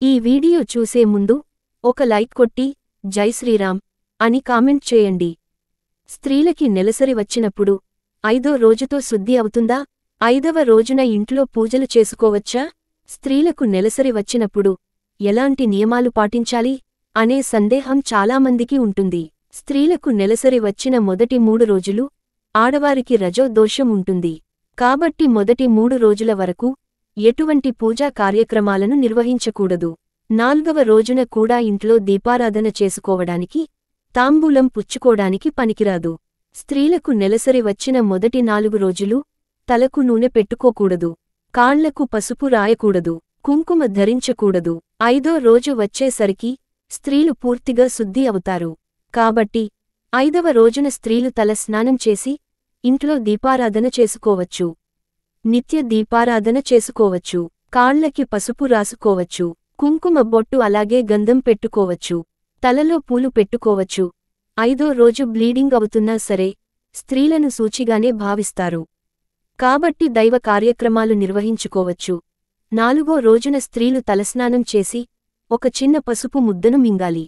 ఈ వీడియో చూసే ముందు ఒక లైక్ కొట్టి జై శ్రీరామ్ అని కామెంట్ చేయండి. స్త్రీలకి నెలసరి వచ్చినప్పుడు 5వ రోజుతో శుద్ధి అవుతుందా? 5వ రోజున ఇంట్లో పూజలు చేసుకోవచ్చా? స్త్రీలకు నెలసరి వచ్చినప్పుడు ఎలాంటి నియమాలు పాటించాలి అనే సందేహం చాలామందికి ఉంటుంది. స్త్రీలకు నెలసరి వచ్చిన మొదటి 3 రోజులు ఆడవారికి రజో దోషం ఉంటుంది. కాబట్టి మొదటి 3 రోజుల వరకు ఎటువంటి పూజా కార్యక్రమాలను నిర్వహించకూడదు. 4వ రోజున కూడా ఇంట్లో దీపారాధన చేసుకోవడానికి, తాంబూలం పుచ్చుకోడానికి పనికిరాదు. స్త్రీలకు నెలసరి వచ్చిన మొదటి 4 రోజులు తలకు నూనె పెట్టుకోకూడదు, కాళ్లకు పసుపు రాయకూడదు, కుంకుమ ధరించకూడదు. 5వ రోజు వచ్చేసరికి స్త్రీలు పూర్తిగా శుద్ధి అవుతారు. కాబట్టి 5వ రోజున స్త్రీలు తల స్నానం చేసి ఇంట్లో దీపారాధన చేసుకోవచ్చు. నిత్య దీపారాధన చేసుకోవచ్చు. కాళ్లకి పసుపు రాసుకోవచ్చు, కుంకుమ బొట్టు అలాగే గంధం పెట్టుకోవచ్చు, తలలో పూలు పెట్టుకోవచ్చు. 5వ రోజు బ్లీడింగ్ అవుతున్నా సరే స్త్రీలను సూచిగానే భావిస్తారు. కాబట్టి దైవ కార్యక్రమాలు నిర్వహించుకోవచ్చు. 4వ రోజున స్త్రీలు తలస్నానం చేసి ఒక చిన్న పసుపు ముద్దను మింగాలి.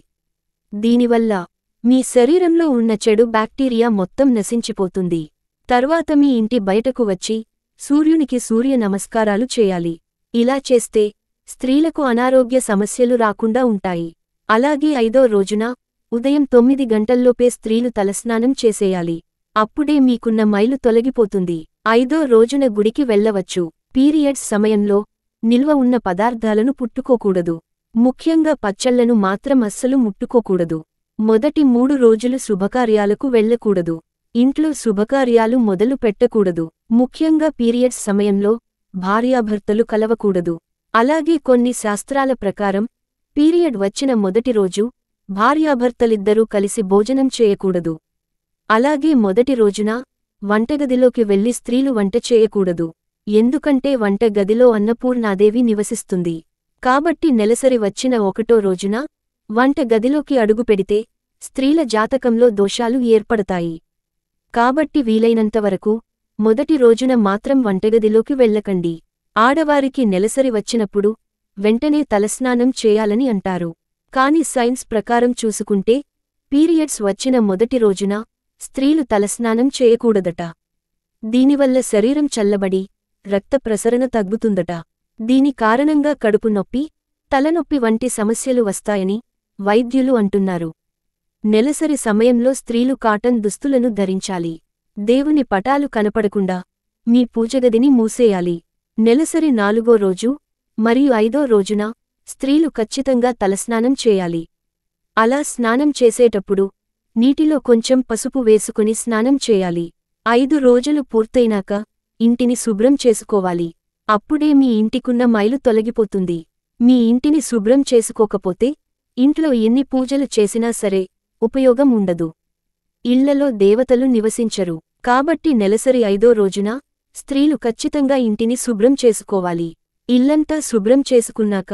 దీనివల్ల మీ శరీరంలో ఉన్న చెడు బ్యాక్టీరియా మొత్తం నశించిపోతుంది. తర్వాత మీ ఇంటి బయటకు వచ్చి సూర్యునికి సూర్య నమస్కారాలు చేయాలి. ఇలా చేస్తే స్త్రీలకు అనారోగ్య సమస్యలు రాకుండా ఉంటాయి. అలాగే 5వ రోజున ఉదయం 9 గంటల్లోపే స్త్రీలు తలస్నానం చేసేయాలి. అప్పుడే మీకున్న మైలు తొలగిపోతుంది. 5వ రోజున గుడికి వెళ్ళవచ్చు. పీరియడ్స్ సమయంలో నిల్వ ఉన్న పదార్థాలను పుట్టుకోకూడదు. ముఖ్యంగా పచ్చళ్లను మాత్రం అస్సలు ముట్టుకోకూడదు. మొదటి 3 రోజులు శుభకార్యాలకు వెళ్ళకూడదు. ఇంట్లో శుభకార్యాలు మొదలు పెట్టకూడదు. ముఖ్యంగా పీరియడ్స్ సమయంలో భార్యాభర్తలు కలవకూడదు. అలాగే కొన్ని శాస్త్రాల ప్రకారం పీరియడ్ వచ్చిన మొదటి రోజు భార్యాభర్తలిద్దరూ కలిసి భోజనం చేయకూడదు. అలాగే మొదటి రోజున వంటగదిలోకి వెళ్లి స్త్రీలు వంట చేయకూడదు. ఎందుకంటే వంట గదిలో అన్నపూర్ణాదేవి నివసిస్తుంది. కాబట్టి నెలసరి వచ్చిన 1వ రోజున వంట గదిలోకి అడుగుపెడితే స్త్రీల జాతకంలో దోషాలు ఏర్పడతాయి. కాబట్టి వీలైనంతవరకు మొదటి రోజున మాత్రం వంటగదిలోకి వెళ్ళకండి. ఆడవారికి నెలసరి వచ్చినప్పుడు వెంటనే తలస్నానం చేయాలని అంటారు. కాని సైన్స్ ప్రకారం చూసుకుంటే పీరియడ్స్ వచ్చిన మొదటి రోజున స్త్రీలు తలస్నానం చేయకూడదట. దీనివల్ల శరీరం చల్లబడి రక్త ప్రసరణ తగ్గుతుందట. దీని కారణంగా కడుపు నొప్పి, తలనొప్పి వంటి సమస్యలు వస్తాయని వైద్యులు అంటున్నారు. నెలసరి సమయంలో స్త్రీలు కాటన్ దుస్తులను ధరించాలి. దేవుని పటాలు కనపడకుండా మీ పూజగదిని మూసేయాలి. నెలసరి 4వ రోజు మరియు 5వ రోజున స్త్రీలు ఖచ్చితంగా తలస్నానం చేయాలి. అలా స్నానం చేసేటప్పుడు నీటిలో కొంచెం పసుపు వేసుకుని స్నానం చేయాలి. 5 రోజులు పూర్తయినాక ఇంటిని శుభ్రం చేసుకోవాలి. అప్పుడే మీ ఇంటికున్న మైలు తొలగిపోతుంది. మీ ఇంటిని శుభ్రం చేసుకోకపోతే ఇంట్లో ఎన్ని పూజలు చేసినా సరే ఉపయోగం ఉండదు. ఇళ్లలో దేవతలు నివసించరు. కాబట్టి నెలసరి 5వ రోజున స్త్రీలు ఖచ్చితంగా ఇంటిని శుభ్రం చేసుకోవాలి. ఇల్లంతా శుభ్రం చేసుకున్నాక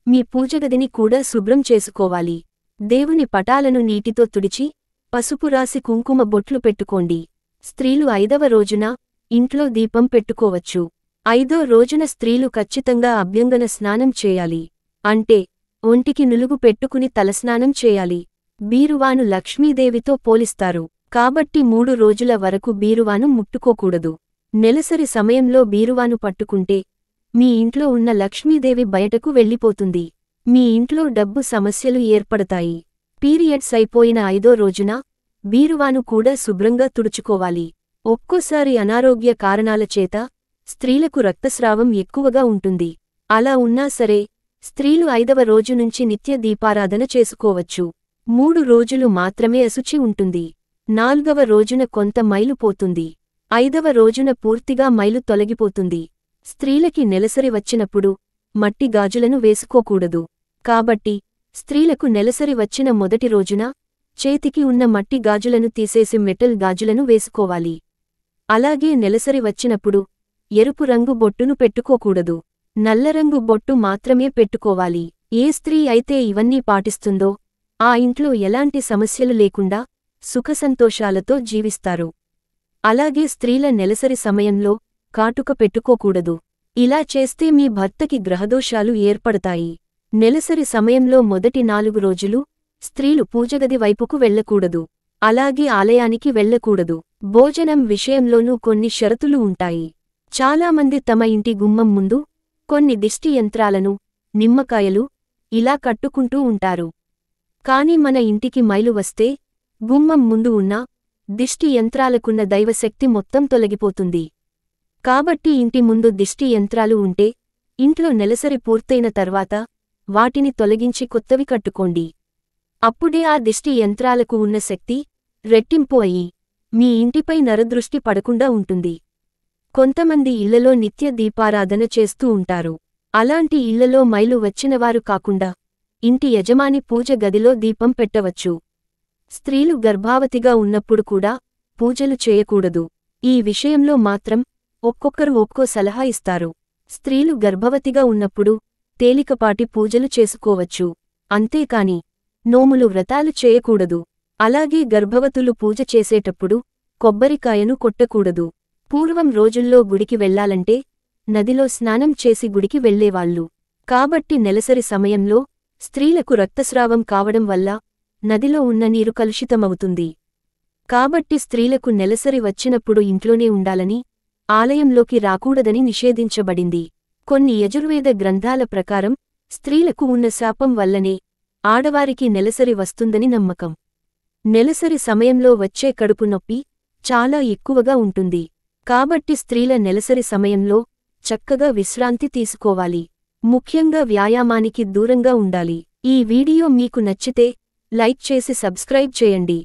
మీ పూజగదిని కూడా శుభ్రం చేసుకోవాలి. దేవుని పటాలను నీటితో తుడిచి పసుపు రాసి కుంకుమ బొట్లు పెట్టుకోండి. స్త్రీలు 5వ రోజున ఇంట్లో దీపం పెట్టుకోవచ్చు. 5వ రోజున స్త్రీలు ఖచ్చితంగా అభ్యంగన స్నానం చేయాలి. అంటే ఒంటికి నులుగు పెట్టుకుని తలస్నానం చేయాలి. బీరువాను లక్ష్మీదేవితో పోలిస్తారు. కాబట్టి 3 రోజుల వరకు బీరువాను ముట్టుకోకూడదు. నెలసరి సమయంలో బీరువాను పట్టుకుంటే మీ ఇంట్లో ఉన్న లక్ష్మీదేవి బయటకు వెళ్ళిపోతుంది. మీ ఇంట్లో డబ్బు సమస్యలు ఏర్పడతాయి. పీరియడ్స్ అయిపోయిన 5వ రోజున బీరువాను కూడా శుభ్రంగా తుడుచుకోవాలి. ఒక్కోసారి అనారోగ్య కారణాల చేత స్త్రీలకు రక్తస్రావం ఎక్కువగా ఉంటుంది. అలా ఉన్నా సరే స్త్రీలు 5వ రోజు నుంచి నిత్య దీపారాధన చేసుకోవచ్చు. 3 రోజులు మాత్రమే అశుచి ఉంటుంది. 4వ రోజున కొంత మైలు పోతుంది. 5వ రోజున పూర్తిగా మైలు తొలగిపోతుంది. స్త్రీలకి నెలసరి వచ్చినప్పుడు మట్టి గాజులను వేసుకోకూడదు. కాబట్టి స్త్రీలకు నెలసరి వచ్చిన మొదటి రోజున చేతికి ఉన్న మట్టి గాజులను తీసేసి మెటల్ గాజులను వేసుకోవాలి. అలాగే నెలసరి వచ్చినప్పుడు ఎరుపు రంగు బొట్టును పెట్టుకోకూడదు. నల్లరంగు బొట్టు మాత్రమే పెట్టుకోవాలి. ఏ స్త్రీ అయితే ఇవన్నీ పాటిస్తుందో ఆ ఇంట్లో ఎలాంటి సమస్యలు లేకుండా సుఖసంతోషాలతో జీవిస్తారు. అలాగే స్త్రీల నెలసరి సమయంలో కాటుక పెట్టుకోకూడదు. ఇలా చేస్తే మీ భర్తకి గ్రహదోషాలు ఏర్పడతాయి. నెలసరి సమయంలో మొదటి 4 రోజులు స్త్రీలు పూజగది వైపుకు వెళ్ళకూడదు. అలాగే ఆలయానికి వెళ్ళకూడదు. భోజనం విషయంలోనూ కొన్ని షరతులు ఉంటాయి. చాలామంది తమ ఇంటి గుమ్మం ముందు కొన్ని దిష్టి యంత్రాలను, నిమ్మకాయలు ఇలా కట్టుకుంటూ ఉంటారు. కాని మన ఇంటికి మైలు వస్తే గుమ్మం ముందు ఉన్న దిష్టి యంత్రాలకున్న దైవశక్తి మొత్తం తొలగిపోతుంది. కాబట్టి ఇంటి ముందు దిష్టి యంత్రాలు ఉంటే ఇంట్లో నెలసరి పూర్తయిన తర్వాత వాటిని తొలగించి కొత్తవి కట్టుకోండి. అప్పుడే ఆ దిష్టి యంత్రాలకు ఉన్న శక్తి రెట్టింపు అయి మీ ఇంటిపై నరదృష్టి పడకుండా ఉంటుంది. కొంతమంది ఇళ్లలో నిత్య దీపారాధన చేస్తూ ఉంటారు. అలాంటి ఇళ్లలో మైలు వచ్చినవారు కాకుండా ఇంటి యజమాని పూజ గదిలో దీపం పెట్టవచ్చు. స్త్రీలు గర్భావతిగా ఉన్నప్పుడు కూడా పూజలు చేయకూడదు. ఈ విషయంలో మాత్రం ఒక్కొక్కరు ఒక్కో సలహా ఇస్తారు. స్త్రీలు గర్భవతిగా ఉన్నప్పుడు తేలికపాటి పూజలు చేసుకోవచ్చు. అంతేకాని నోములు వ్రతాలు చేయకూడదు. అలాగే గర్భవతులు పూజ చేసేటప్పుడు కొబ్బరికాయను కొట్టకూడదు. పూర్వం రోజుల్లో గుడికి వెళ్లాలంటే నదిలో స్నానం చేసి గుడికి వెళ్లేవాళ్లు. కాబట్టి నెలసరి సమయంలో స్త్రీలకు రక్తస్రావం కావడం వల్ల నదిలో ఉన్న నీరు కలుషితమవుతుంది. కాబట్టి స్త్రీలకు నెలసరి వచ్చినప్పుడు ఇంట్లోనే ఉండాలని, ఆలయంలోకి రాకూడదని నిషేధించబడింది. కొన్ని యజుర్వేద గ్రంథాల ప్రకారం స్త్రీలకు ఉన్న శాపం వల్లనే ఆడవారికి నెలసరి వస్తుందని నమ్మకం. నెలసరి సమయంలో వచ్చే కడుపు నొప్పి చాలా ఎక్కువగా ఉంటుంది. కాబట్టి స్త్రీల నెలసరి సమయంలో చక్కగా విశ్రాంతి తీసుకోవాలి. ముఖ్యంగా వ్యాయామానికి దూరంగా ఉండాలి. ఈ వీడియో మీకు నచ్చితే లైక్ చేసి సబ్స్క్రైబ్ చేయండి.